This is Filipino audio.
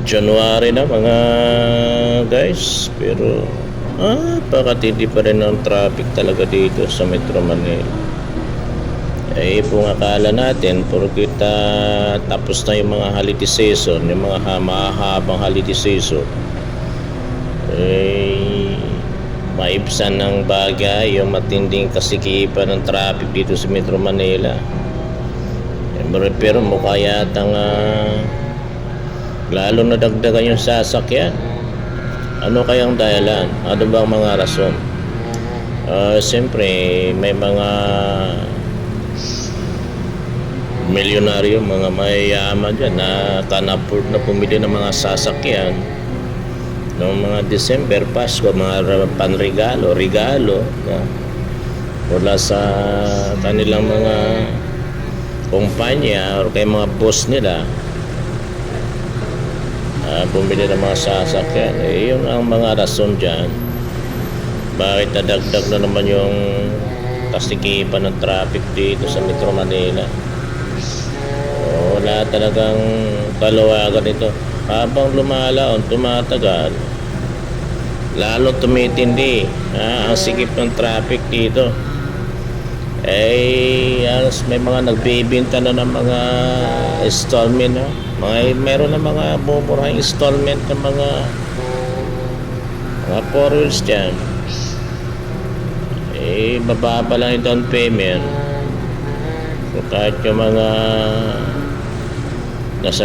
January na mga guys, pero pakatindi pa rin ang traffic talaga dito sa Metro Manila. Kung akala natin porkit tapos na yung mga holiday season, yung mga mahahabang holiday season, maibsan ng bagay yung matinding kasikipan ng traffic dito sa Metro Manila. Pero mukha yatang lalo na dagdagan yung sasakyan. Ano kayang dahilan? Ano ba ang mga rason? Siyempre may mga milyonaryo, mga mayayaman dyan na can-afford na pumili ng mga sasakyan noong mga December, Pasko, mga panregalo, regalo mula sa kanilang mga kumpanya o kay mga boss nila. Bumili ng mga sasakyan. Yun ang mga rason dyan bakit nadagdag na naman yung kasikipan ng traffic dito sa Metro Manila. Wala talagang kaluwagan ito. Habang lumalaon, tumatagal, lalo tumitindi ang sikip ng traffic dito. May mga nagbibinta na ng mga installment, meron na mga bumurang installment ng mga 4 wheels dyan. Mababa lang yung down payment. So kahit yung mga nasa